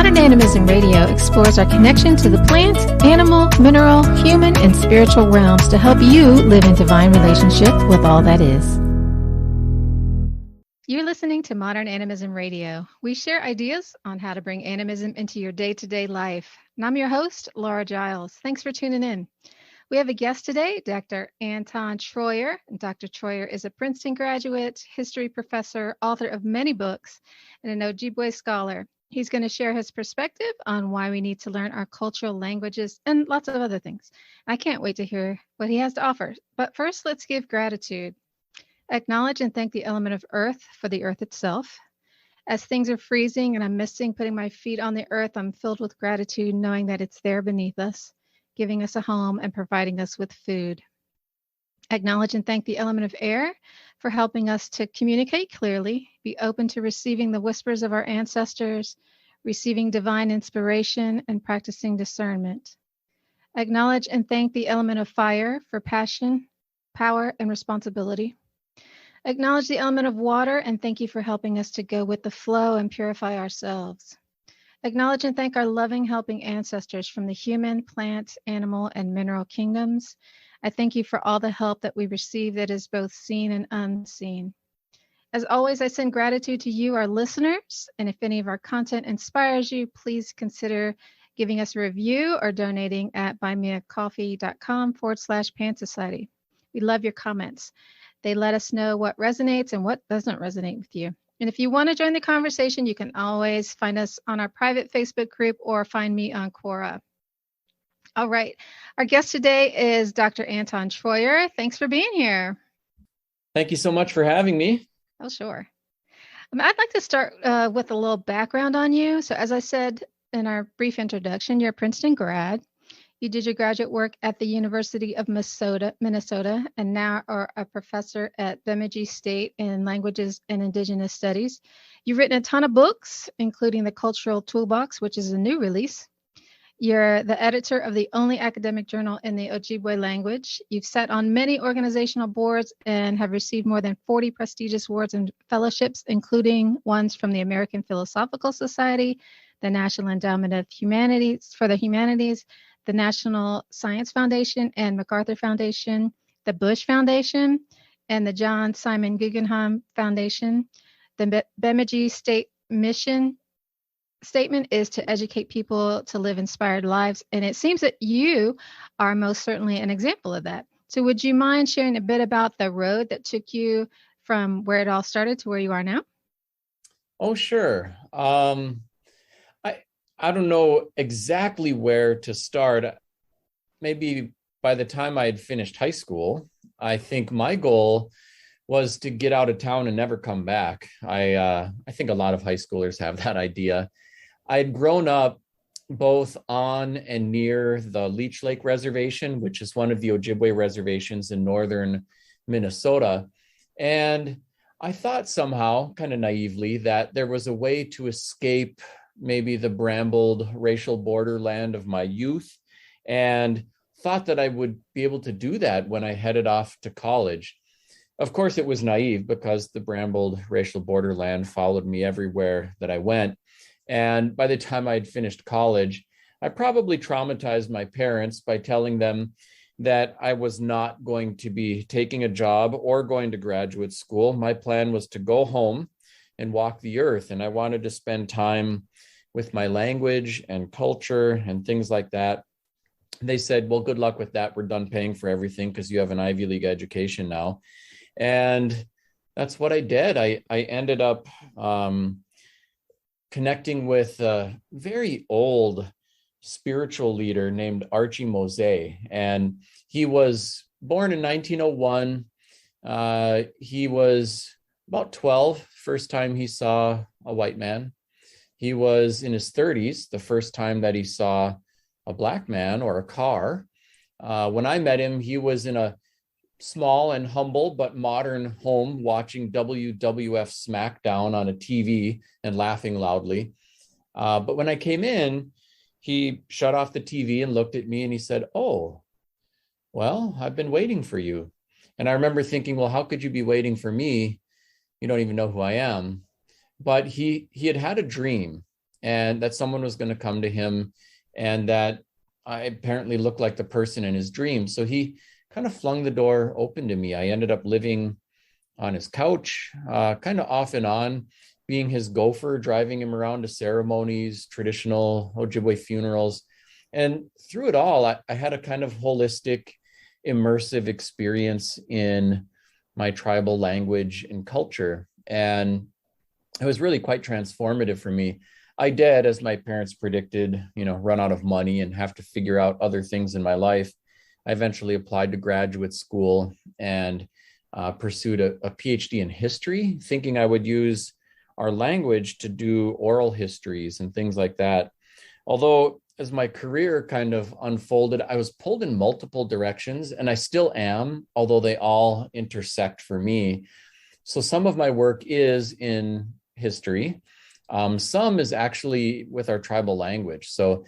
Modern Animism Radio explores our connection to the plant, animal, mineral, human, and spiritual realms to help you live in divine relationship with all that is. You're listening to Modern Animism Radio. We share ideas on how to bring animism into your day-to-day life. And I'm your host, Laura Giles. Thanks for tuning in. We have a guest today, Dr. Anton Treuer. Dr. Treuer is a Princeton graduate, history professor, author of many books, and an Ojibwa scholar. He's going to share his perspective on why we need to learn our cultural languages and lots of other things. I can't wait to hear what he has to offer. But first, let's give gratitude. Acknowledge and thank the element of earth for the earth itself. As things are freezing and I'm missing putting my feet on the earth, I'm filled with gratitude knowing that it's there beneath us, giving us a home and providing us with food. Acknowledge and thank the element of air for helping us to communicate clearly, be open to receiving the whispers of our ancestors, receiving divine inspiration, and practicing discernment. Acknowledge and thank the element of fire for passion, power, and responsibility. Acknowledge the element of water and thank you for helping us to go with the flow and purify ourselves. Acknowledge and thank our loving, helping ancestors from the human, plant, animal, and mineral kingdoms. I thank you for all the help that we receive that is both seen and unseen. As always, I send gratitude to you, our listeners, and if any of our content inspires you, please consider giving us a review or donating at buymeacoffee.com/Pan Society. We love your comments. They let us know what resonates and what doesn't resonate with you. And if you want to join the conversation, you can always find us on our private Facebook group or find me on Quora. All right. Our guest today is Dr. Anton Treuer. Thanks for being here. Thank you so much for having me. Oh, sure. I'd like to start with a little background on you. So as I said in our brief introduction, you're a Princeton grad. You did your graduate work at the University of Minnesota, and now are a professor at Bemidji State in Languages and Indigenous Studies. You've written a ton of books, including The Cultural Toolbox, which is a new release. You're the editor of the only academic journal in the Ojibwa language. You've sat on many organizational boards and have received more than 40 prestigious awards and fellowships, including ones from the American Philosophical Society, the National Endowment of Humanities for the Humanities, the National Science Foundation and MacArthur Foundation, the Bush Foundation, and the John Simon Guggenheim Foundation. The Bemidji State mission statement is to educate people to live inspired lives, and it seems that you are most certainly an example of that. So would you mind sharing a bit about the road that took you from where it all started to where you are now? Oh, sure. I don't know exactly where to start. Maybe by the time I had finished high school, I think my goal was to get out of town and never come back. I think a lot of high schoolers have that idea. I had grown up both on and near the Leech Lake Reservation, which is one of the Ojibwa reservations in northern Minnesota. And I thought somehow, kind of naively, that there was a way to escape maybe the brambled racial borderland of my youth, and thought that I would be able to do that when I headed off to college. Of course, it was naive because the brambled racial borderland followed me everywhere that I went. And by the time I'd finished college, I probably traumatized my parents by telling them that I was not going to be taking a job or going to graduate school. My plan was to go home and walk the earth, and I wanted to spend time with my language and culture and things like that. They said, well, good luck with that. We're done paying for everything because you have an Ivy League education now. And that's what I did. I ended up connecting with a very old spiritual leader named Archie Mosé. And he was born in 1901. He was about 12, first time he saw a white man. He was in his 30s, the first time that he saw a black man or a car. When I met him, he was in a small and humble but modern home watching WWF SmackDown on a TV and laughing loudly. But when I came in, he shut off the TV and looked at me and he said, "Oh, well, I've been waiting for you." And I remember thinking, well, how could you be waiting for me? You don't even know who I am. But he had had a dream. and that someone was going to come to him, and that I apparently looked like the person in his dream. So he kind of flung the door open to me. I ended up living on his couch, kind of off and on, being his gopher, driving him around to ceremonies, traditional Ojibwe funerals. And through it all, I had a kind of holistic, immersive experience in my tribal language and culture. And it was really quite transformative for me. I did, as my parents predicted, run out of money and have to figure out other things in my life. I eventually applied to graduate school and pursued a PhD in history, thinking I would use our language to do oral histories and things like that. Although, as my career kind of unfolded, I was pulled in multiple directions, and I still am, although they all intersect for me. So some of my work is in history. Some is actually with our tribal language. So,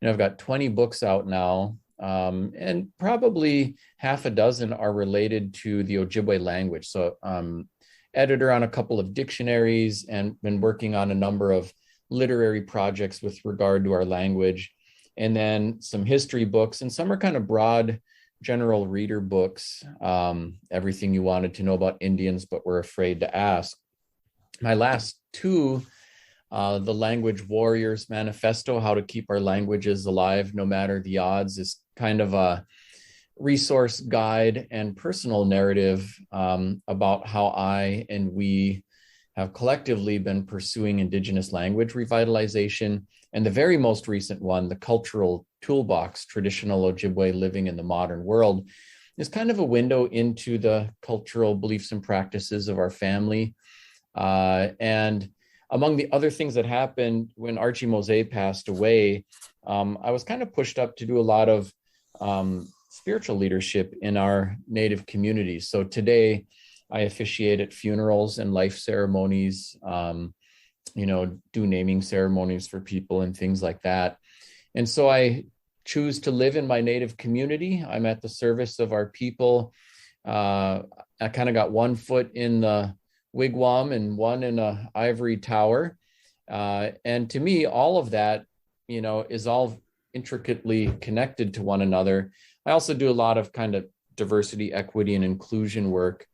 I've got 20 books out now, and probably half a dozen are related to the Ojibwe language. So, editor on a couple of dictionaries and been working on a number of literary projects with regard to our language, and then some history books, and some are kind of broad general reader books, everything you wanted to know about Indians but were afraid to ask. My last two, the Language Warriors Manifesto, How to Keep Our Languages Alive No Matter the Odds, is kind of a resource guide and personal narrative about how I and we have collectively been pursuing Indigenous language revitalization. And the very most recent one, the Cultural Toolbox, Traditional Ojibwe Living in the Modern World, is kind of a window into the cultural beliefs and practices of our family. And among the other things that happened when Archie Mose passed away, I was kind of pushed up to do a lot of spiritual leadership in our Native communities. So today I officiate at funerals and life ceremonies, do naming ceremonies for people and things like that. And so I choose to live in my Native community. I'm at the service of our people. I kind of got one foot in the wigwam and one in a ivory tower. And to me, all of that, is all intricately connected to one another. I also do a lot of kind of diversity, equity, and inclusion work,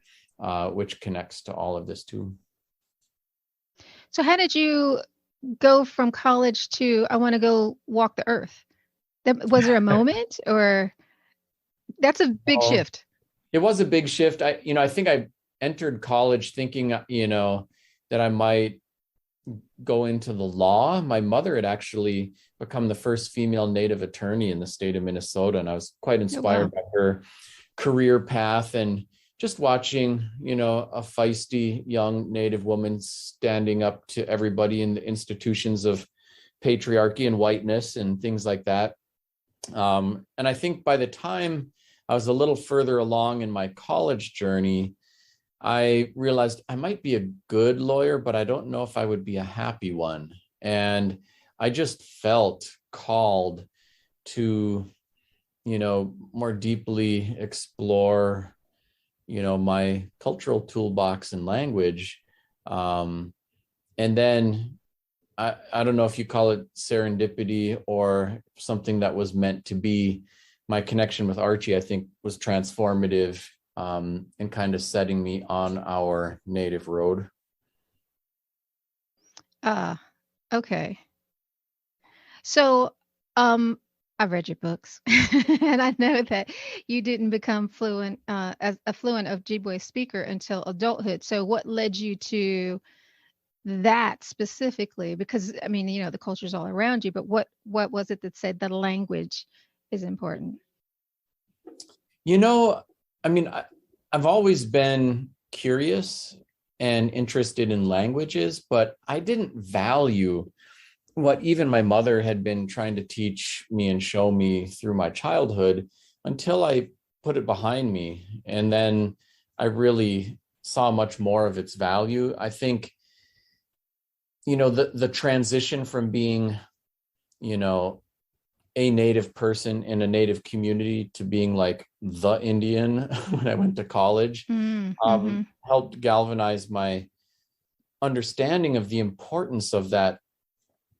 which connects to all of this too. So how did you go from college to, I want to go walk the earth? Was there a moment, or that's a big shift? It was a big shift. I think I entered college thinking, that I might go into the law. My mother had actually become the first female Native attorney in the state of Minnesota, and I was quite inspired by her career path, and just watching, a feisty young Native woman standing up to everybody in the institutions of patriarchy and whiteness and things like that. And I think by the time I was a little further along in my college journey, I realized I might be a good lawyer, but I don't know if I would be a happy one. And I just felt called to, more deeply explore, my cultural toolbox and language. And then I don't know if you call it serendipity or something that was meant to be. My connection with Archie, I think, was transformative and kind of setting me on our Native road. Okay. So, I've read your books, and I know that you didn't become fluent as a fluent Ojibwe speaker until adulthood. So, what led you to that specifically? Because the culture's all around you, but what was it that said that language is important? I've always been curious and interested in languages, but I didn't value what even my mother had been trying to teach me and show me through my childhood until I put it behind me. And then I really saw much more of its value. I think, the transition from being, a Native person in a Native community to being like the Indian when I went to college, helped galvanize my understanding of the importance of that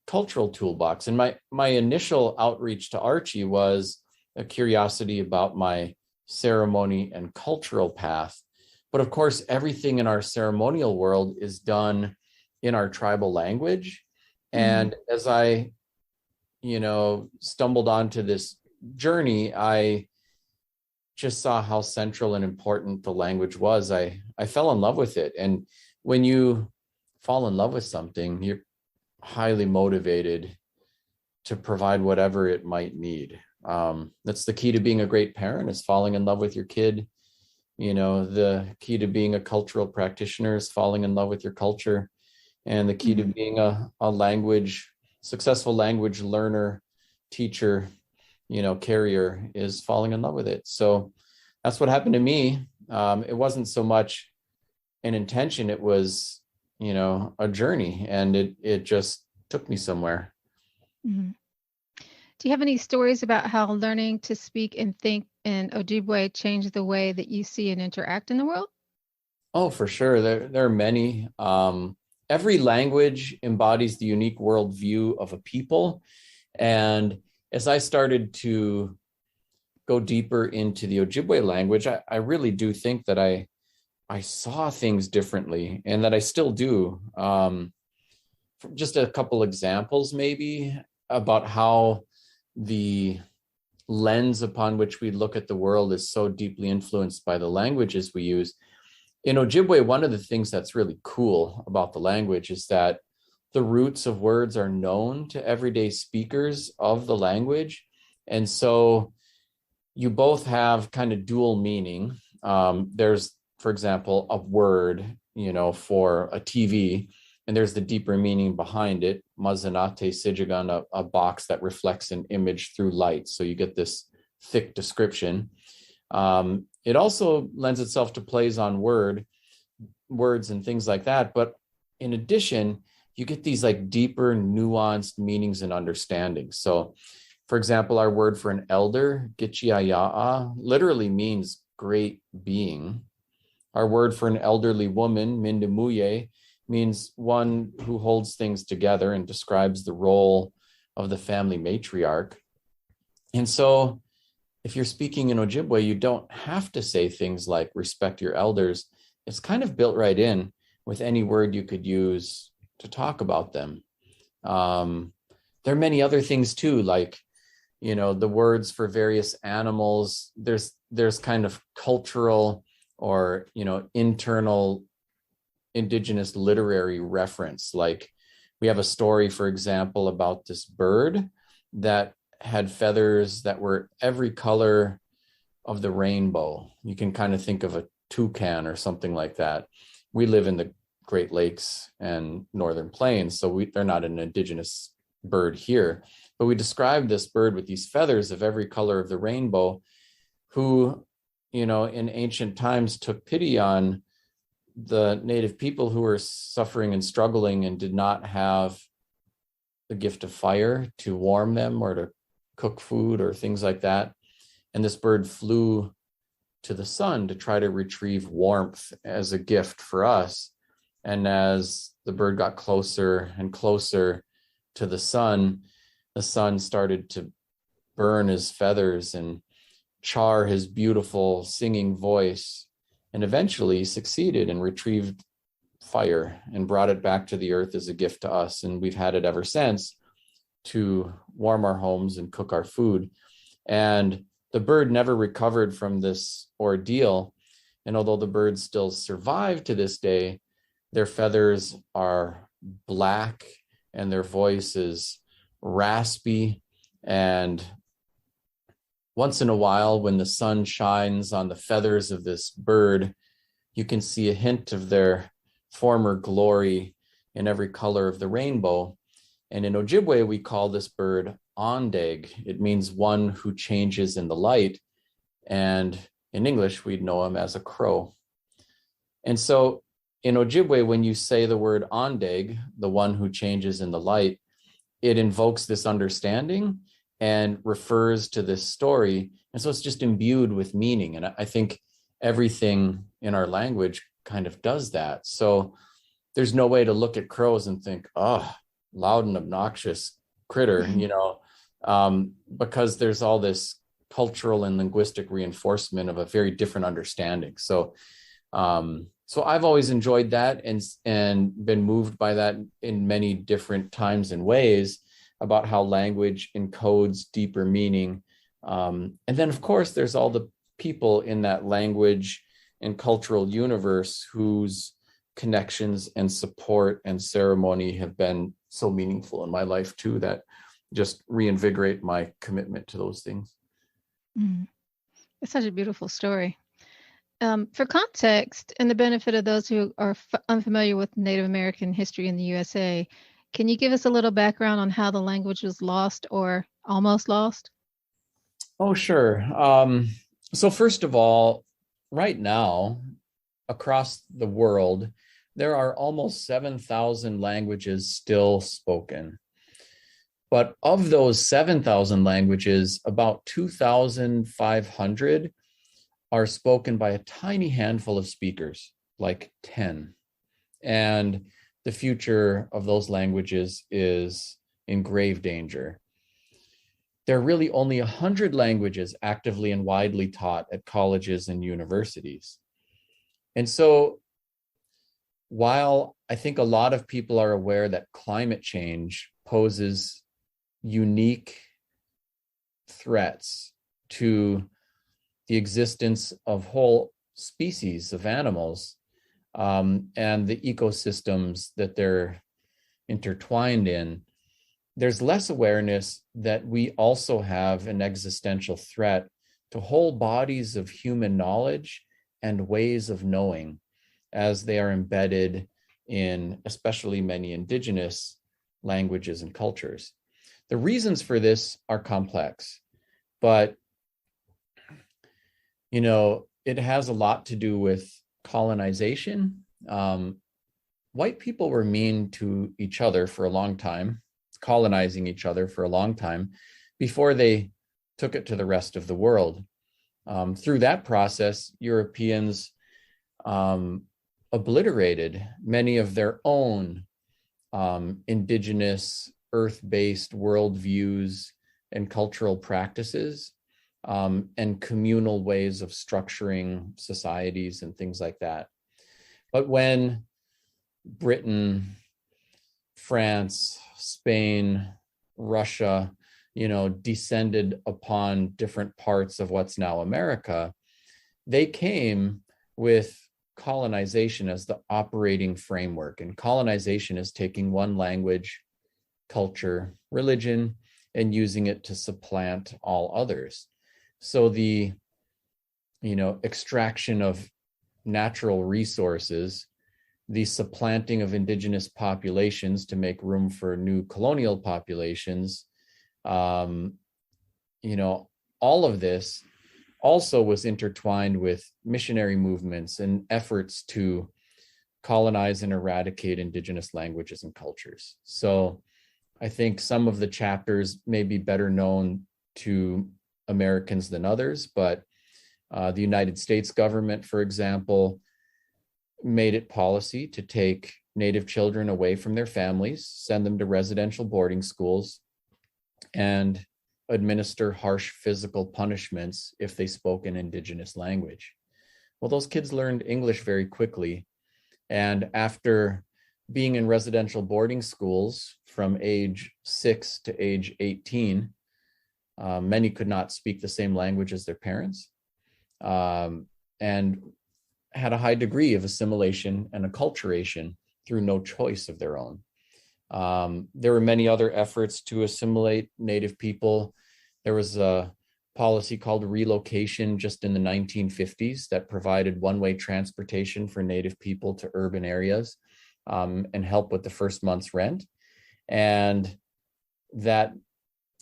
cultural toolbox. And my initial outreach to Archie was a curiosity about my ceremony and cultural path. But of course, everything in our ceremonial world is done in our tribal language. And as I, stumbled onto this journey, I just saw how central and important the language was. I fell in love with it. And when you fall in love with something, you're highly motivated to provide whatever it might need. That's the key to being a great parent, is falling in love with your kid. The key to being a cultural practitioner is falling in love with your culture. And the key to being a successful language learner, teacher, carrier, is falling in love with it. So that's what happened to me. It wasn't so much an intention, it was, a journey, and it just took me somewhere. Mm-hmm. Do you have any stories about how learning to speak and think in Ojibwa changed the way that you see and interact in the world? Oh, for sure. There are many. Every language embodies the unique worldview of a people. And as I started to go deeper into the Ojibwe language, I really do think that I saw things differently, and that I still do. Just a couple examples, maybe, about how the lens upon which we look at the world is so deeply influenced by the languages we use. In Ojibwe, one of the things that's really cool about the language is that the roots of words are known to everyday speakers of the language. And so you both have kind of dual meaning. There's, for example, a word, for a TV, and there's the deeper meaning behind it. Mazanate Sijigan, a box that reflects an image through light. So you get this thick description. It also lends itself to plays on words and things like that. But in addition, you get these like deeper, nuanced meanings and understandings. So, for example, our word for an elder, Gichiaya'a, literally means great being. Our word for an elderly woman, Mindemuye, means one who holds things together and describes the role of the family matriarch. And so if you're speaking in Ojibwe, you don't have to say things like respect your elders. It's kind of built right in with any word you could use to talk about them. There are many other things too, like, the words for various animals. There's kind of cultural or, internal indigenous literary reference. Like, we have a story, for example, about this bird that had feathers that were every color of the rainbow. You can kind of think of a toucan or something like that. We live in the Great Lakes and Northern Plains, so they're not an indigenous bird here. But we described this bird with these feathers of every color of the rainbow, who, in ancient times took pity on the native people who were suffering and struggling and did not have the gift of fire to warm them or to cook food or things like that. And this bird flew to the sun to try to retrieve warmth as a gift for us. And as the bird got closer and closer to the sun started to burn his feathers and char his beautiful singing voice, and eventually succeeded and retrieved fire and brought it back to the earth as a gift to us. And we've had it ever since to warm our homes and cook our food. And the bird never recovered from this ordeal. And although the birds still survive to this day, their feathers are black and their voice is raspy. And once in a while, when the sun shines on the feathers of this bird, you can see a hint of their former glory in every color of the rainbow. And in Ojibwe, we call this bird ondeg. It means one who changes in the light. And in English, we'd know him as a crow. And so in Ojibwe, when you say the word ondeg, the one who changes in the light, it invokes this understanding and refers to this story. And so it's just imbued with meaning. And I think everything in our language kind of does that. So there's no way to look at crows and think, oh, loud and obnoxious critter, because there's all this cultural and linguistic reinforcement of a very different understanding. So I've always enjoyed that and been moved by that in many different times and ways about how language encodes deeper meaning. And then, of course, there's all the people in that language and cultural universe whose connections and support and ceremony have been so meaningful in my life too, that just reinvigorate my commitment to those things. It's such a beautiful story. For context and the benefit of those who are unfamiliar with Native American history in the USA, can you give us a little background on how the language was lost or almost lost? Oh, sure. So first of all, right now, across the world, there are almost 7,000 languages still spoken. But of those 7,000 languages, about 2,500 are spoken by a tiny handful of speakers, like 10. And the future of those languages is in grave danger. There are really only 100 languages actively and widely taught at colleges and universities. And so, while I think a lot of people are aware that climate change poses unique threats to the existence of whole species of animals and the ecosystems that they're intertwined in, there's less awareness that we also have an existential threat to whole bodies of human knowledge and ways of knowing as they are embedded in especially many indigenous languages and cultures. The reasons for this are complex, but it has a lot to do with colonization. White people were mean to each other for a long time, colonizing each other for a long time before they took it to the rest of the world. Through that process, Europeans obliterated many of their own indigenous, earth-based worldviews and cultural practices, and communal ways of structuring societies and things like that. But when Britain, France, Spain, Russia, descended upon different parts of what's now America, they came with colonization as the operating framework. And colonization is taking one language, culture, religion, and using it to supplant all others. So the, extraction of natural resources, the supplanting of indigenous populations to make room for new colonial populations, all of this also was intertwined with missionary movements and efforts to colonize and eradicate indigenous languages and cultures. So I think some of the chapters may be better known to Americans than others, but the United States government, for example, made it policy to take Native children away from their families, send them to residential boarding schools, and administer harsh physical punishments if they spoke an indigenous language. Well, those kids learned English very quickly. And after being in residential boarding schools from age 6 to age 18, many could not speak the same language as their parents, and had a high degree of assimilation and acculturation through no choice of their own. There were many other efforts to assimilate Native people. There was a policy called relocation just in the 1950s that provided one-way transportation for Native people to urban areas, and help with the first month's rent. And that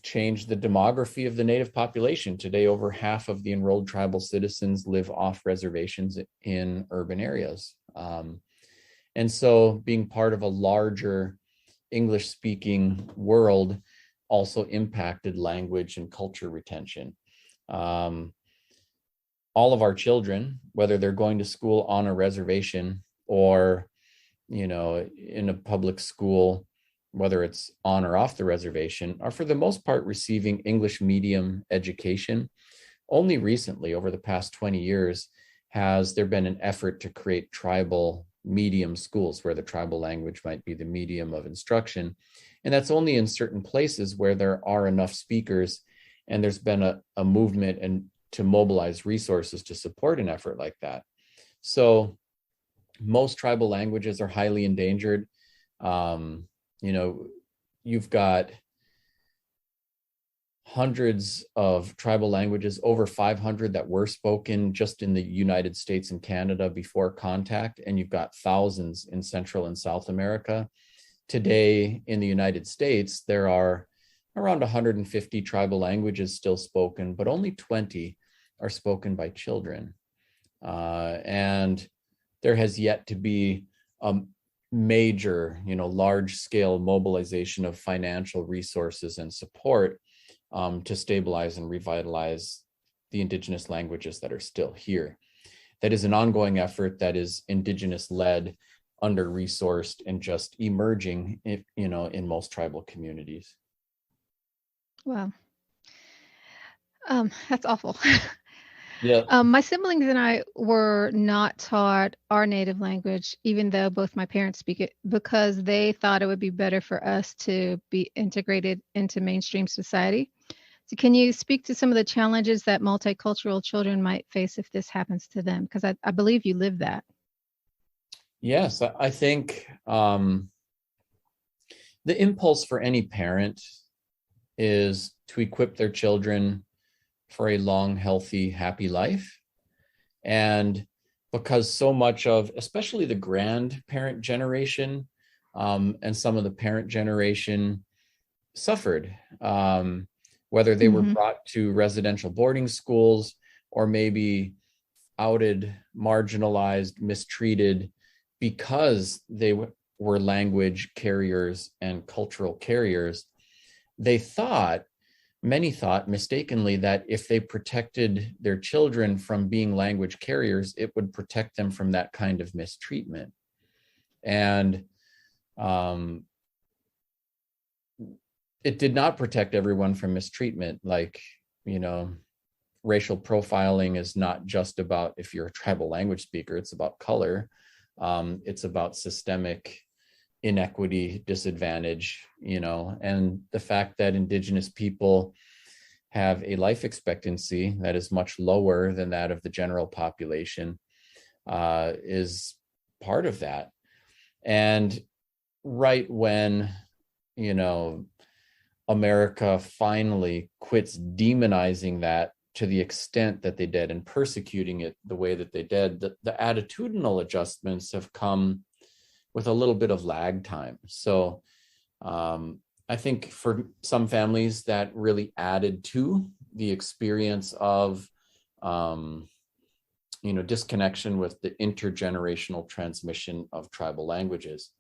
changed the demography of the Native population. Today, over half of the enrolled tribal citizens live off reservations in urban areas. And so being part of a larger English-speaking world also impacted language and culture retention. All of our children, whether they're going to school on a reservation or, in a public school whether it's on or off the reservation, are for the most part receiving English medium education. Only recently, over the past 20 years, has there been an effort to create tribal medium schools where the tribal language might be the medium of instruction. And that's only in certain places where there are enough speakers and there's been a movement and to mobilize resources to support an effort like that. So most tribal languages are highly endangered. You've got hundreds of tribal languages, over 500 that were spoken just in the United States and Canada before contact, and you've got thousands in Central and South America. Today in the United States, there are around 150 tribal languages still spoken, but only 20 are spoken by children. And there has yet to be a major, large-scale mobilization of financial resources and support to stabilize and revitalize the Indigenous languages that are still here. That is an ongoing effort that is Indigenous-led, under-resourced, and just emerging, in most tribal communities. Wow. That's awful. Yeah. My siblings and I were not taught our native language, even though both my parents speak it, because they thought it would be better for us to be integrated into mainstream society. So can you speak to some of the challenges that multicultural children might face if this happens to them? Because I believe you live that. Yes, I think the impulse for any parent is to equip their children for a long, healthy, happy life. And because so much of, especially the grandparent generation and some of the parent generation suffered, whether they were brought to residential boarding schools or maybe outed, marginalized, mistreated because they were language carriers and cultural carriers. Many thought mistakenly that if they protected their children from being language carriers, it would protect them from that kind of mistreatment. And it did not protect everyone from mistreatment. Racial profiling is not just about if you're a tribal language speaker, it's about color. It's about systemic inequity, disadvantage, and the fact that Indigenous people have a life expectancy that is much lower than that of the general population is part of that. And right when, America finally quits demonizing that to the extent that they did and persecuting it the way that they did, the attitudinal adjustments have come with a little bit of lag time. So I think for some families that really added to the experience of, disconnection with the intergenerational transmission of tribal languages.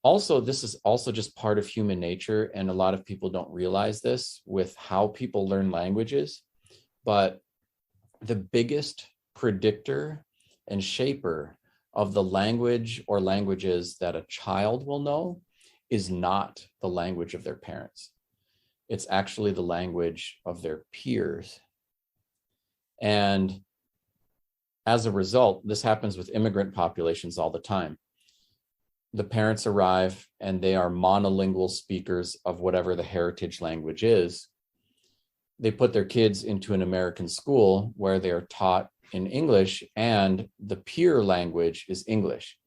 Also, this is also just part of human nature, and a lot of people don't realize this with how people learn languages, but the biggest predictor and shaper of the language or languages that a child will know is not the language of their parents. It's actually the language of their peers. And as a result, this happens with immigrant populations all the time. The parents arrive and they are monolingual speakers of whatever the heritage language is. They put their kids into an American school where they are taught in English and the peer language is English.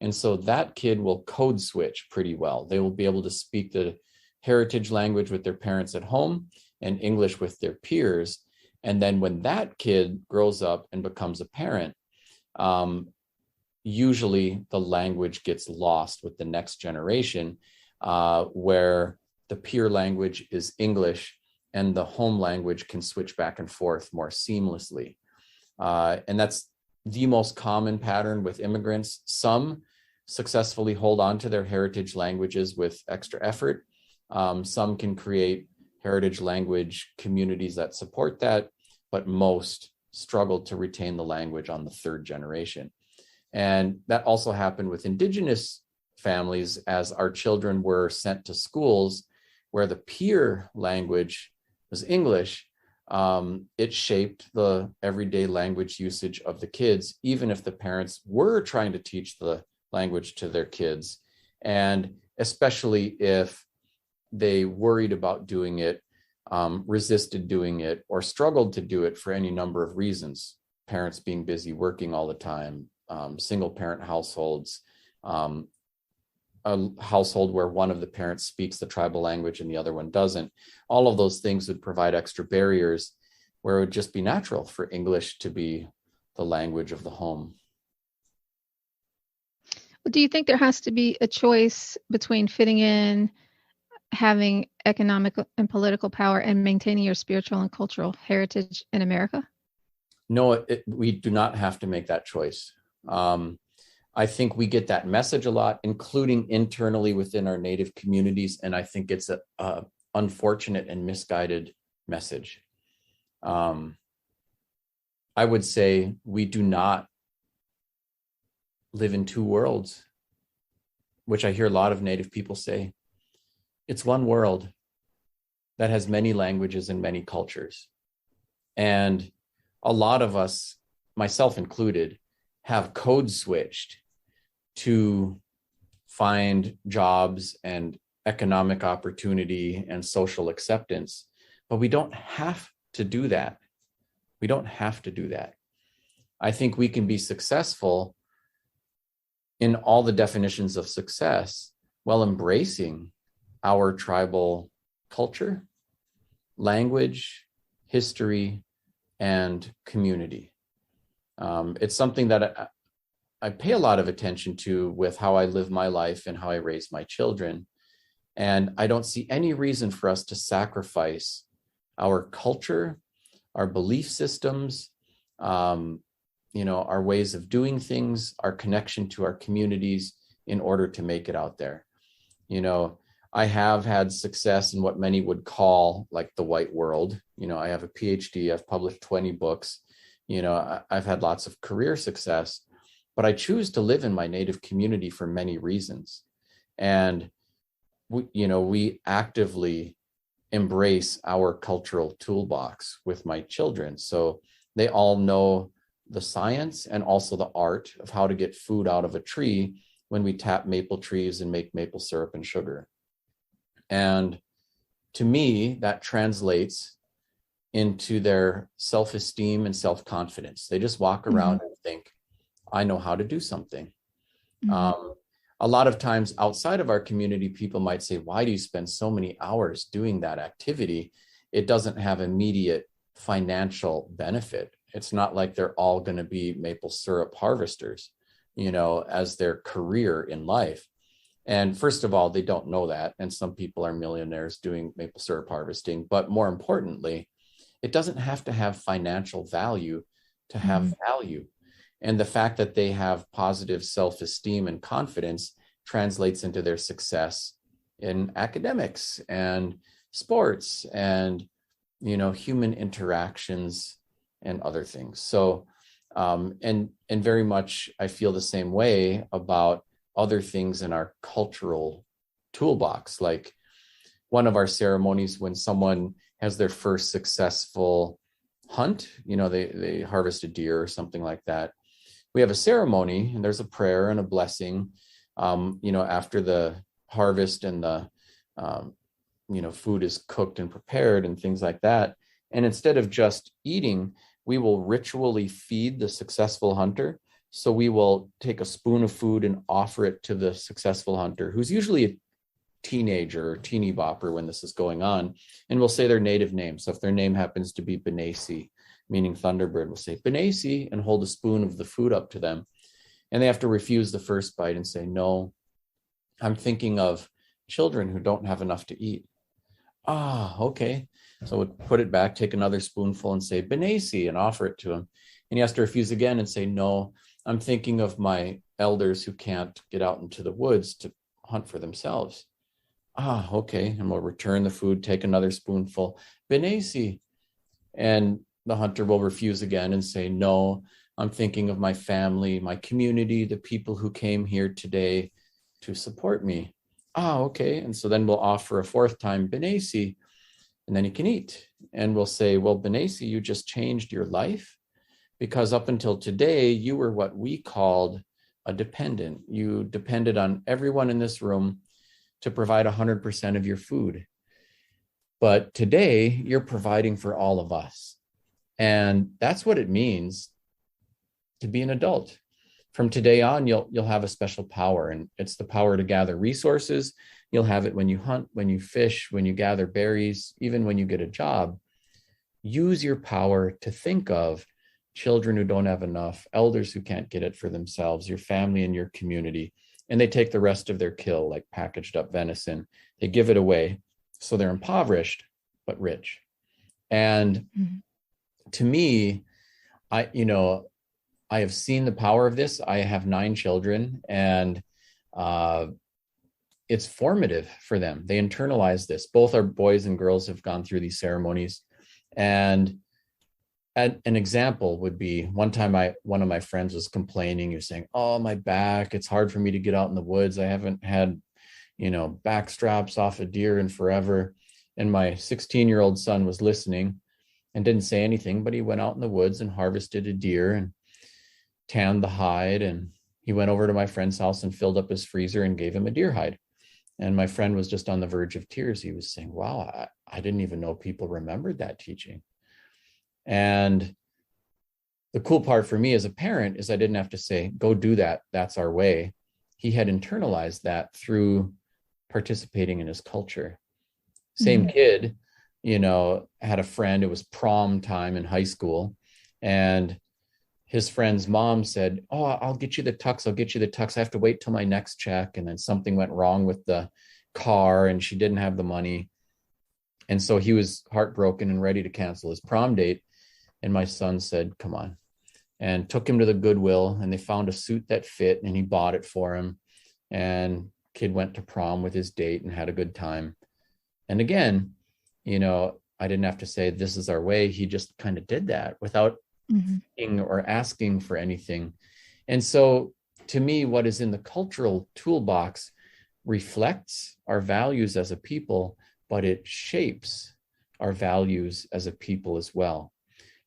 And so that kid will code switch pretty well. They will be able to speak the heritage language with their parents at home and English with their peers. And then when that kid grows up and becomes a parent, usually the language gets lost with the next generation, where the peer language is English and the home language can switch back and forth more seamlessly. And that's the most common pattern with immigrants. Some successfully hold on to their heritage languages with extra effort. Some can create heritage language communities that support that, but most struggle to retain the language on the third generation. And that also happened with Indigenous families as our children were sent to schools where the peer language was English. It shaped the everyday language usage of the kids, even if the parents were trying to teach the language to their kids. And especially if they worried about doing it, resisted doing it, or struggled to do it for any number of reasons. Parents being busy working all the time, single parent households, a household where one of the parents speaks the tribal language and the other one doesn't. All of those things would provide extra barriers where it would just be natural for English to be the language of the home. Well, do you think there has to be a choice between fitting in, having economic and political power, and maintaining your spiritual and cultural heritage in America? No, we do not have to make that choice. I think we get that message a lot, including internally within our Native communities, and I think it's a unfortunate and misguided message. I would say we do not live in two worlds, which I hear a lot of Native people say. It's one world that has many languages and many cultures. And a lot of us, myself included, have code switched to find jobs and economic opportunity and social acceptance. But we don't have to do that. We don't have to do that. I think we can be successful in all the definitions of success while embracing our tribal culture, language, history, and community. It's something that I pay a lot of attention to with how I live my life and how I raise my children. And I don't see any reason for us to sacrifice our culture, our belief systems, our ways of doing things, our connection to our communities in order to make it out there. I have had success in what many would call like the white world. I have a PhD, I've published 20 books, I've had lots of career success, but I choose to live in my Native community for many reasons. And we actively embrace our cultural toolbox with my children. So they all know the science and also the art of how to get food out of a tree when we tap maple trees and make maple syrup and sugar. And to me, that translates into their self-esteem and self-confidence. They just walk around and think, I know how to do something. A lot of times outside of our community, people might say, why do you spend so many hours doing that activity? It doesn't have immediate financial benefit. It's not like they're all going to be maple syrup harvesters, as their career in life. And first of all, they don't know that. And some people are millionaires doing maple syrup harvesting. But more importantly, it doesn't have to have financial value to have value. And the fact that they have positive self-esteem and confidence translates into their success in academics and sports and, human interactions and other things. So, and very much I feel the same way about other things in our cultural toolbox. Like one of our ceremonies, when someone has their first successful hunt, they harvest a deer or something like that. We have a ceremony and there's a prayer and a blessing, after the harvest and the, food is cooked and prepared and things like that. And instead of just eating, we will ritually feed the successful hunter. So we will take a spoon of food and offer it to the successful hunter, who's usually a teenager or teeny bopper when this is going on. And we'll say their native name. So if their name happens to be Benesi, meaning Thunderbird, we'll say Benesi and hold a spoon of the food up to them. And they have to refuse the first bite and say, no, I'm thinking of children who don't have enough to eat. Okay. So we'll put it back, take another spoonful and say Benesi and offer it to him. And he has to refuse again and say, no, I'm thinking of my elders who can't get out into the woods to hunt for themselves. Okay. And we'll return the food, take another spoonful, Benesi. And the hunter will refuse again and say, no, I'm thinking of my family, my community, the people who came here today to support me. Ah, okay. And so then we'll offer a fourth time, Benesi, and then he can eat. And we'll say, well, Benesi, you just changed your life, because up until today, you were what we called a dependent. You depended on everyone in this room to provide 100% of your food. But today, you're providing for all of us. And that's what it means to be an adult. From today on, you'll have a special power, and it's the power to gather resources. You'll have it when you hunt, when you fish, when you gather berries, even when you get a job. Use your power to think of children who don't have enough, elders who can't get it for themselves, your family and your community, and they take the rest of their kill, like packaged up venison. They give it away. So they're impoverished, but rich. And to me, I have seen the power of this. I have 9 children, and it's formative for them. They internalize this. Both our boys and girls have gone through these ceremonies. And an example would be, one time one of my friends was complaining. He was saying, oh, my back, it's hard for me to get out in the woods. I haven't had, back straps off a deer in forever. And my 16-year-old son was listening and didn't say anything, but he went out in the woods and harvested a deer and tanned the hide. And he went over to my friend's house and filled up his freezer and gave him a deer hide. And my friend was just on the verge of tears. He was saying, wow, I didn't even know people remembered that teaching. And the cool part for me as a parent is I didn't have to say, go do that. That's our way. He had internalized that through participating in his culture. Same kid, had a friend. It was prom time in high school. And his friend's mom said, oh, I'll get you the tux. I'll get you the tux. I have to wait till my next check. And then something went wrong with the car and she didn't have the money. And so he was heartbroken and ready to cancel his prom date. And my son said, come on, and took him to the Goodwill, and they found a suit that fit, and he bought it for him. And kid went to prom with his date and had a good time. And again, I didn't have to say, this is our way. He just kind of did that without thinking or asking for anything. And so to me, what is in the cultural toolbox reflects our values as a people, but it shapes our values as a people as well.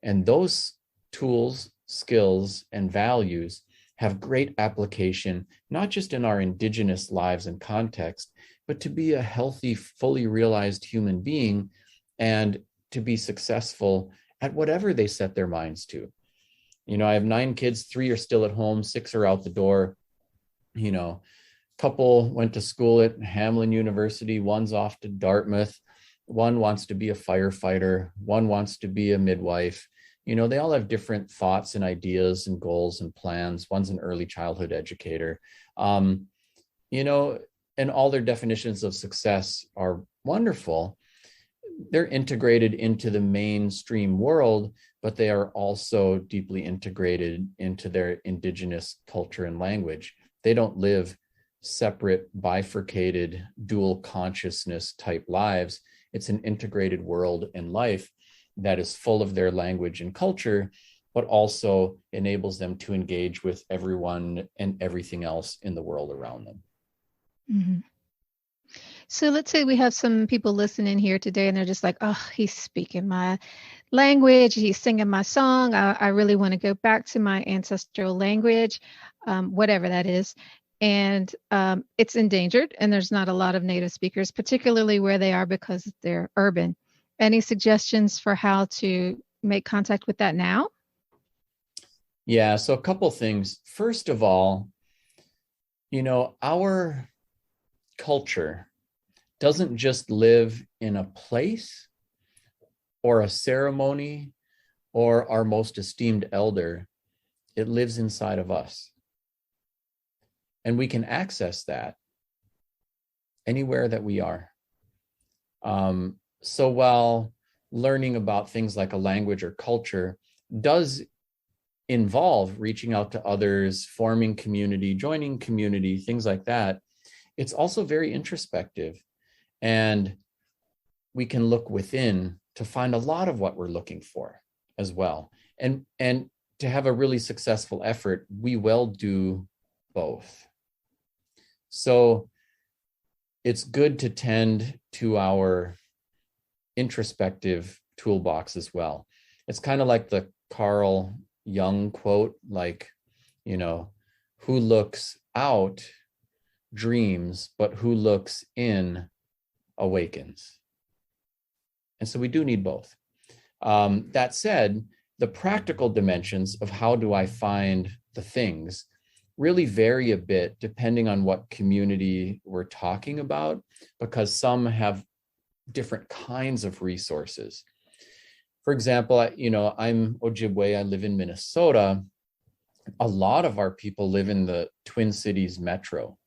And those tools, skills, and values have great application, not just in our Indigenous lives and context, but to be a healthy, fully realized human being and to be successful at whatever they set their minds to. I have 9 kids, 3 are still at home, 6 are out the door. Couple went to school at Hamlin University, one's off to Dartmouth, one wants to be a firefighter, one wants to be a midwife. They all have different thoughts and ideas and goals and plans. One's an early childhood educator. And all their definitions of success are wonderful. They're integrated into the mainstream world, but they are also deeply integrated into their Indigenous culture and language. They don't live separate, bifurcated, dual consciousness type lives. It's an integrated world and life that is full of their language and culture, but also enables them to engage with everyone and everything else in the world around them. Mm-hmm. So let's say we have some people listening here today and they're just like, oh, he's speaking my language, he's singing my song. I really want to go back to my ancestral language, whatever that is. And it's endangered, and there's not a lot of native speakers, particularly where they are because they're urban. Any suggestions for how to make contact with that now? Yeah, so a couple things. First of all, our culture doesn't just live in a place or a ceremony or our most esteemed elder. It lives inside of us. And we can access that anywhere that we are. So while learning about things like a language or culture does involve reaching out to others, forming community, joining community, things like that, it's also very introspective. And we can look within to find a lot of what we're looking for as well. And to have a really successful effort, we will do both. So it's good to tend to our introspective toolbox as well. It's kind of like the Carl Jung quote, like, who looks out dreams, but who looks in awakens. And so we do need both. That said, the practical dimensions of how do I find the things really vary a bit depending on what community we're talking about, because some have different kinds of resources. For example, I'm Ojibwa, I live in Minnesota. A lot of our people live in the Twin Cities metro,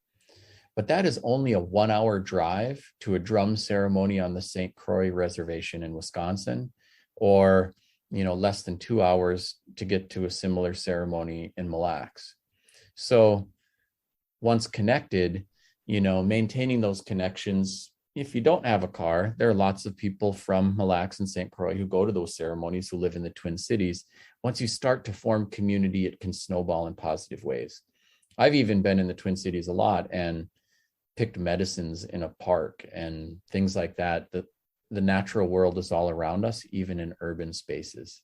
but that is only a 1-hour drive to a drum ceremony on the St. Croix Reservation in Wisconsin, or less than 2 hours to get to a similar ceremony in Mille Lacs. So once connected, maintaining those connections. If you don't have a car, there are lots of people from Mille Lacs and St. Croix who go to those ceremonies who live in the Twin Cities. Once you start to form community, it can snowball in positive ways. I've even been in the Twin Cities a lot and picked medicines in a park and things like that. The natural world is all around us, even in urban spaces.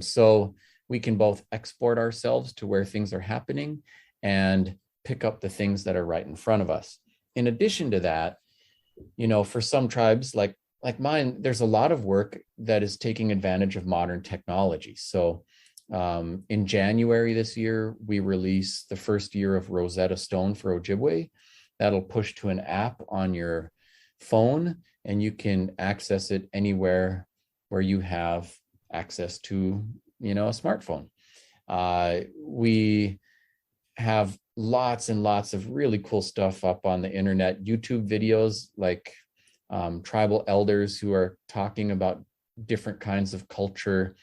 So we can both export ourselves to where things are happening and pick up the things that are right in front of us. In addition to that, for some tribes like mine, there's a lot of work that is taking advantage of modern technology. So in January this year, we released the first year of Rosetta Stone for Ojibwe. That'll push to an app on your phone, and you can access it anywhere where you have access to, a smartphone. We have lots and lots of really cool stuff up on the internet, YouTube videos, like tribal elders who are talking about different kinds of culture,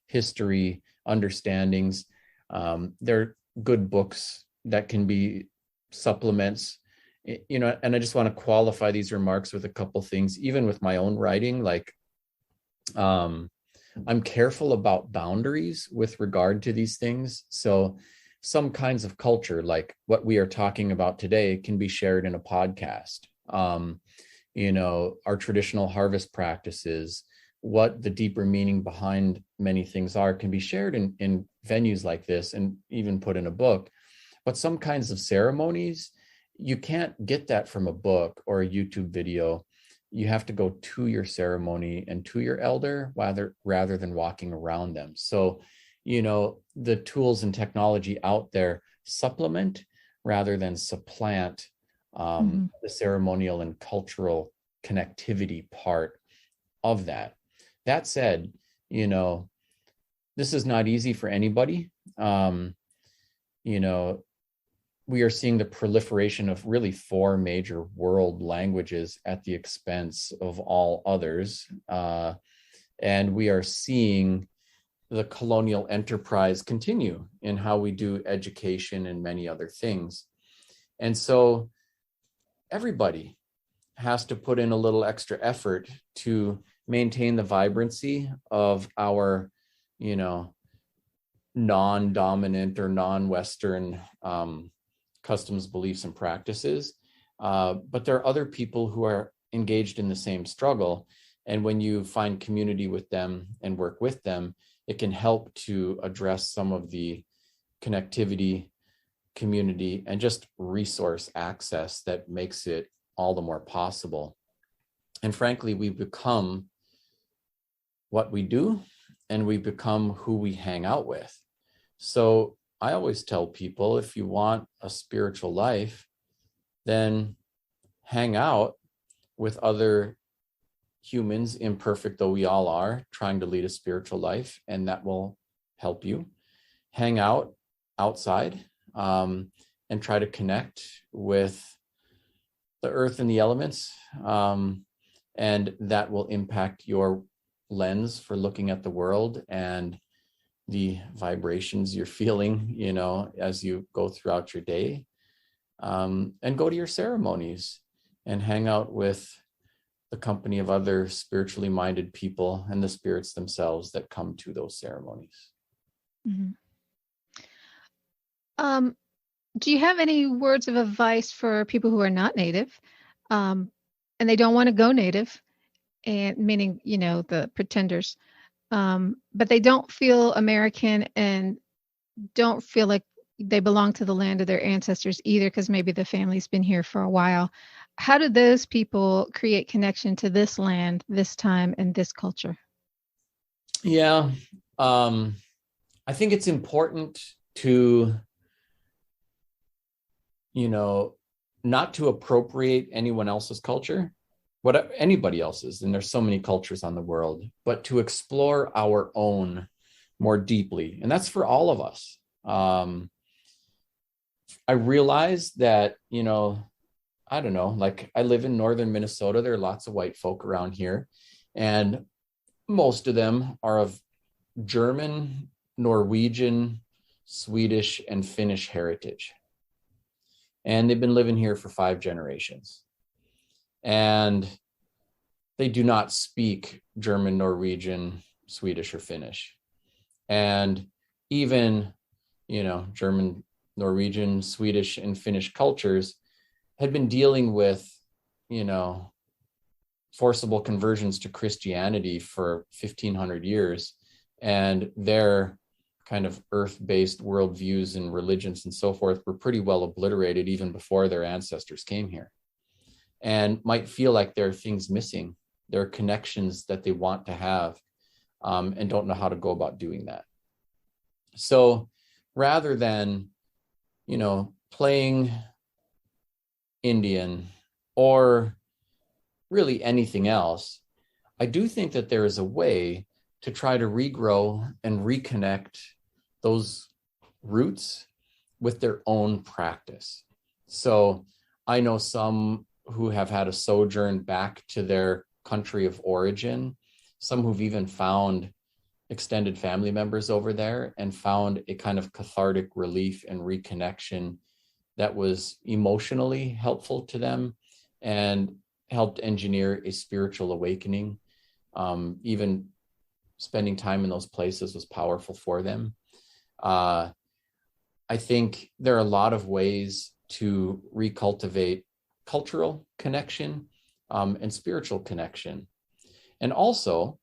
history, understandings. There are good books that can be supplements, and I just want to qualify these remarks with a couple things. Even with my own writing, like I'm careful about boundaries with regard to these things. So some kinds of culture, like what we are talking about today, can be shared in a podcast. Our traditional harvest practices, what the deeper meaning behind many things are, can be shared in venues like this and even put in a book. But some kinds of ceremonies, you can't get that from a book or a YouTube video. You have to go to your ceremony and to your elder rather than walking around them. So, the tools and technology out there supplement rather than supplant the ceremonial and cultural connectivity part of that. That said, this is not easy for anybody. We are seeing the proliferation of really 4 major world languages at the expense of all others. And we are seeing the colonial enterprise continue in how we do education and many other things. And so everybody has to put in a little extra effort to maintain the vibrancy of our, non-dominant or non-Western customs, beliefs, and practices. But there are other people who are engaged in the same struggle. And when you find community with them and work with them, it can help to address some of the connectivity, community, and just resource access that makes it all the more possible. And frankly, we become what we do, and we become who we hang out with. So I always tell people, if you want a spiritual life, then hang out with other humans, imperfect though we all are, trying to lead a spiritual life, and that will help you. Hang out outside and try to connect with the earth and the elements, and that will impact your lens for looking at the world and the vibrations you're feeling, as you go throughout your day. And go to your ceremonies and hang out with the company of other spiritually minded people and the spirits themselves that come to those ceremonies. Mm-hmm. Do you have any words of advice for people who are not native, and they don't want to go native, and meaning, the pretenders, but they don't feel American and don't feel like they belong to the land of their ancestors either, because maybe the family's been here for a while. How do those people create connection to this land, this time, and this culture? Yeah. I think it's important to, not to appropriate anyone else's culture, what anybody else's, and there's so many cultures on the world, but to explore our own more deeply. And that's for all of us. I realize that, I don't know, like I live in northern Minnesota. There are lots of white folk around here, and most of them are of German, Norwegian, Swedish, and Finnish heritage. And they've been living here for 5 generations. And they do not speak German, Norwegian, Swedish, or Finnish. And even, German, Norwegian, Swedish, and Finnish cultures had been dealing with, forcible conversions to Christianity for 1,500 years. And their kind of earth-based worldviews and religions and so forth were pretty well obliterated even before their ancestors came here, and might feel like there are things missing. There are connections that they want to have, and don't know how to go about doing that. So rather than, playing Indian or really anything else, I do think that there is a way to try to regrow and reconnect those roots with their own practice. So I know some who have had a sojourn back to their country of origin, some who've even found extended family members over there and found a kind of cathartic relief and reconnection that was emotionally helpful to them and helped engineer a spiritual awakening. Even spending time in those places was powerful for them. I think there are a lot of ways to recultivate cultural connection, and spiritual connection. And also,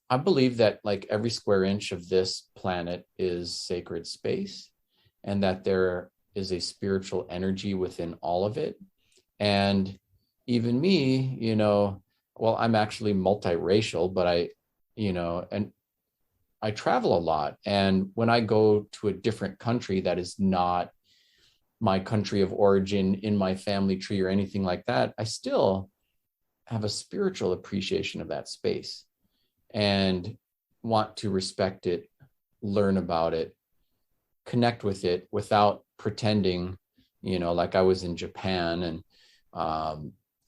I believe that like every square inch of this planet is sacred space, and that there is a spiritual energy within all of it. And even me, well, I'm actually multiracial, but and I travel a lot. And when I go to a different country that is not my country of origin in my family tree or anything like that, I still have a spiritual appreciation of that space and want to respect it, learn about it, connect with it without pretending, like I was in Japan and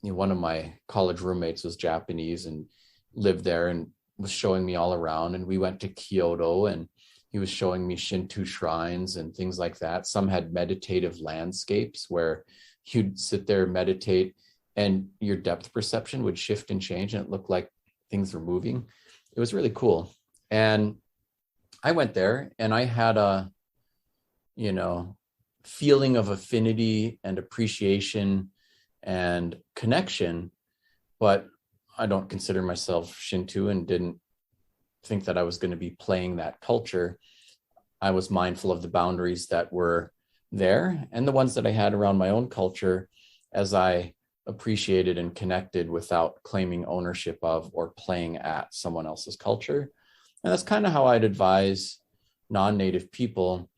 one of my college roommates was Japanese and lived there and was showing me all around. And we went to Kyoto and he was showing me Shinto shrines and things like that. Some had meditative landscapes where you'd sit there, meditate, and your depth perception would shift and change and it looked like things were moving. It was really cool. And I went there and I had a, feeling of affinity and appreciation and connection, but I don't consider myself Shinto and didn't think that I was going to be playing that culture. I was mindful of the boundaries that were there and the ones that I had around my own culture as I appreciated and connected without claiming ownership of or playing at someone else's culture. And that's kind of how I'd advise non-native people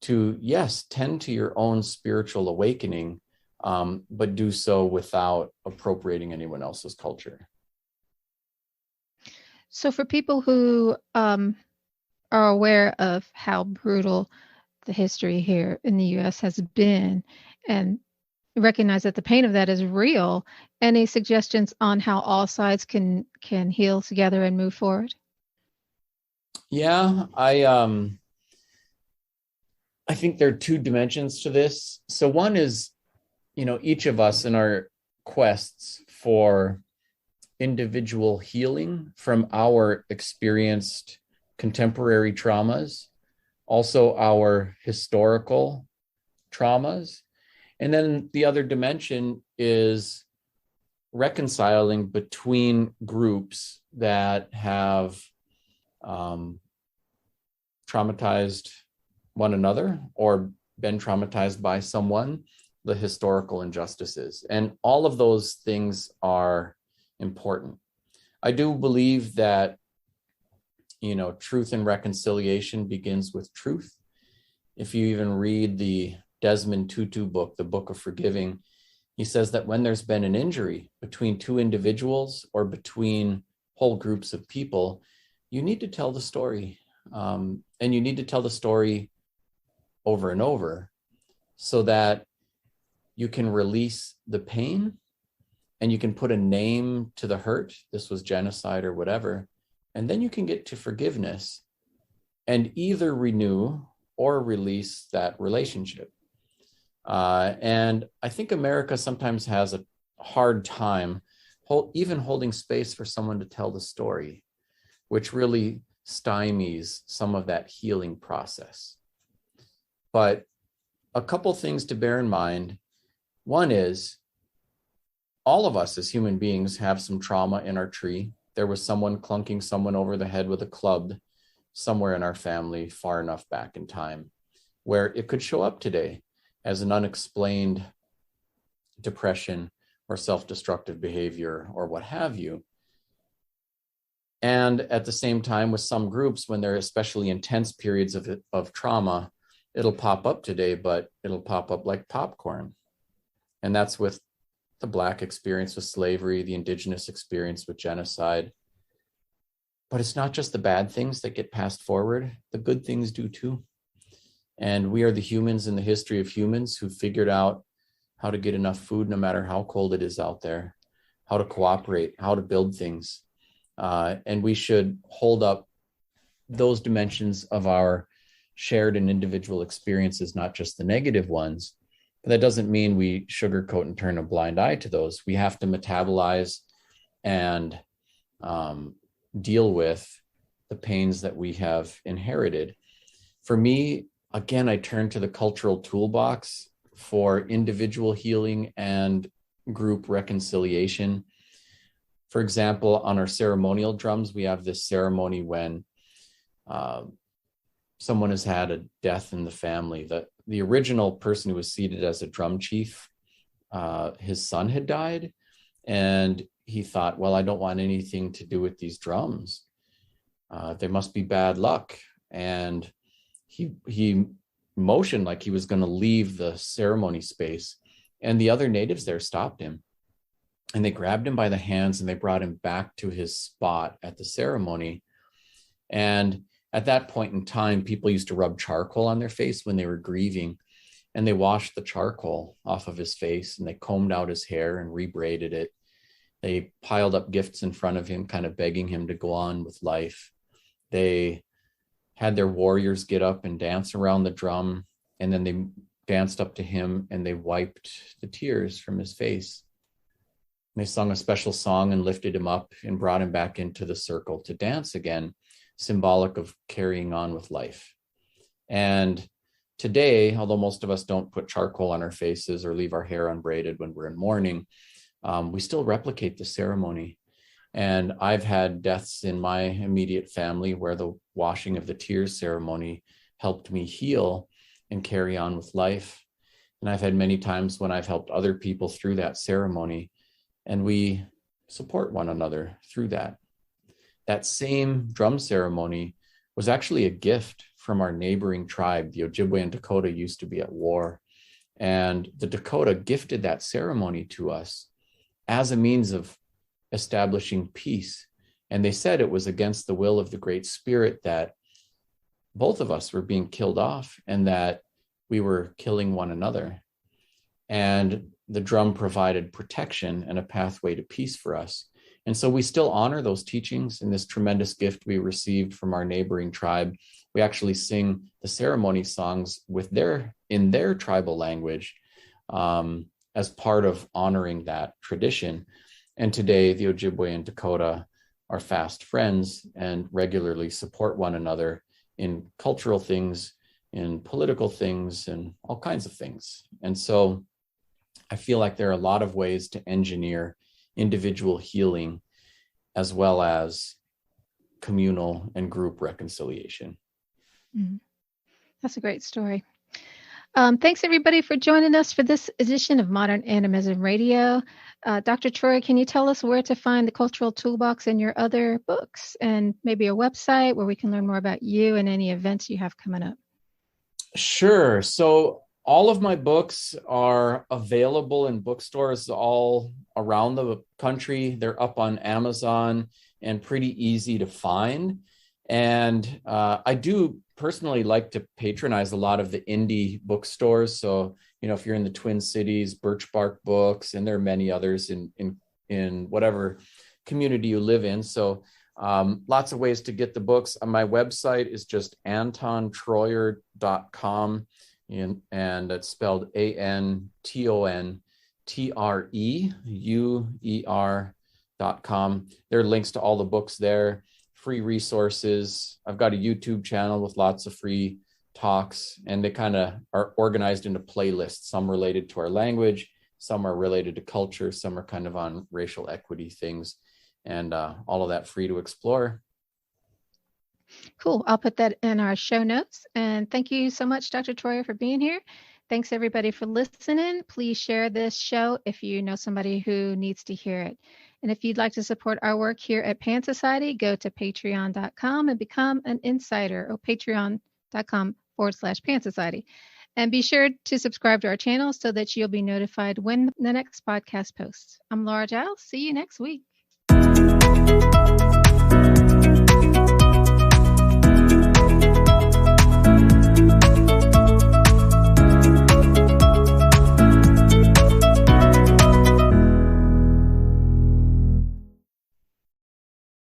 to, yes, tend to your own spiritual awakening, but do so without appropriating anyone else's culture. So for people who are aware of how brutal the history here in the U.S. has been and recognize that the pain of that is real, any suggestions on how all sides can heal together and move forward? Yeah, I think there are 2 dimensions to this. So one is, each of us in our quests for individual healing from our experienced contemporary traumas, also our historical traumas. And then the other dimension is reconciling between groups that have traumatized one another or been traumatized by someone, the historical injustices. And all of those things are important. I do believe that, truth and reconciliation begins with truth. If you even read the Desmond Tutu book, The Book of Forgiving, he says that when there's been an injury between two individuals or between whole groups of people, you need to tell the story. And you need to tell the story over and over so that you can release the pain and you can put a name to the hurt. This was genocide or whatever. And then you can get to forgiveness and either renew or release that relationship. And I think America sometimes has a hard time even holding space for someone to tell the story, which really stymies some of that healing process. But a couple things to bear in mind. One is all of us as human beings have some trauma in our tree. There was someone clunking someone over the head with a club somewhere in our family far enough back in time where it could show up today as an unexplained depression or self-destructive behavior or what have you. And at the same time, with some groups, when there are especially intense periods of trauma, it'll pop up today, but it'll pop up like popcorn. And that's with the Black experience with slavery, the Indigenous experience with genocide. But it's not just the bad things that get passed forward, the good things do too. And we are the humans in the history of humans who figured out how to get enough food no matter how cold it is out there, how to cooperate, how to build things. And we should hold up those dimensions of our shared and individual experiences, not just the negative ones. But that doesn't mean we sugarcoat and turn a blind eye to those. We have to metabolize and deal with the pains that we have inherited. For me, again, I turn to the cultural toolbox for individual healing and group reconciliation. For example, on our ceremonial drums, we have this ceremony when someone has had a death in the family. The original person who was seated as a drum chief, his son had died, and he thought, well, I don't want anything to do with these drums. They must be bad luck. And he motioned like he was going to leave the ceremony space. And the other natives there stopped him. And they grabbed him by the hands and they brought him back to his spot at the ceremony. And at that point in time, people used to rub charcoal on their face when they were grieving. And they washed the charcoal off of his face and they combed out his hair and rebraided it. They piled up gifts in front of him, kind of begging him to go on with life. They had their warriors get up and dance around the drum. And then they danced up to him and they wiped the tears from his face. And they sung a special song and lifted him up and brought him back into the circle to dance again, symbolic of carrying on with life. And today, although most of us don't put charcoal on our faces or leave our hair unbraided when we're in mourning, we still replicate the ceremony. And I've had deaths in my immediate family where the washing of the tears ceremony helped me heal and carry on with life. And I've had many times when I've helped other people through that ceremony, and we support one another through that. That same drum ceremony was actually a gift from our neighboring tribe. The Ojibwa and Dakota used to be at war. And the Dakota gifted that ceremony to us as a means of establishing peace. And they said it was against the will of the Great Spirit that both of us were being killed off and that we were killing one another. And the drum provided protection and a pathway to peace for us. And so we still honor those teachings and this tremendous gift we received from our neighboring tribe. We actually sing the ceremony songs in their tribal language as part of honoring that tradition. And today, the Ojibwa and Dakota are fast friends and regularly support one another in cultural things, in political things and all kinds of things. And so I feel like there are a lot of ways to engineer individual healing as well as communal and group reconciliation. That's a great story. Thanks, everybody, for joining us for this edition of Modern Animism Radio. Dr. Treuer, can you tell us where to find the Cultural Toolbox and your other books, and maybe a website where we can learn more about you and any events you have coming up? Sure. So all of my books are available in bookstores all around the country. They're up on Amazon and pretty easy to find. And I do personally like to patronize a lot of the indie bookstores. So, if you're in the Twin Cities, Birch Bark Books, and there are many others in whatever community you live in. So lots of ways to get the books. My website is just antontreuer.com, and it's spelled ANTONTREUER.com. There are links to all the books there, free resources. I've got a YouTube channel with lots of free talks, and they kind of are organized into playlists, some related to our language, some are related to culture, some are kind of on racial equity things, and all of that free to explore. Cool. I'll put that in our show notes. And thank you so much, Dr. Treuer, for being here. Thanks, everybody, for listening. Please share this show if you know somebody who needs to hear it. And if you'd like to support our work here at Pan Society, go to patreon.com and become an insider, or patreon.com/Pan Society. And be sure to subscribe to our channel so that you'll be notified when the next podcast posts. I'm Laura Giles. See you next week.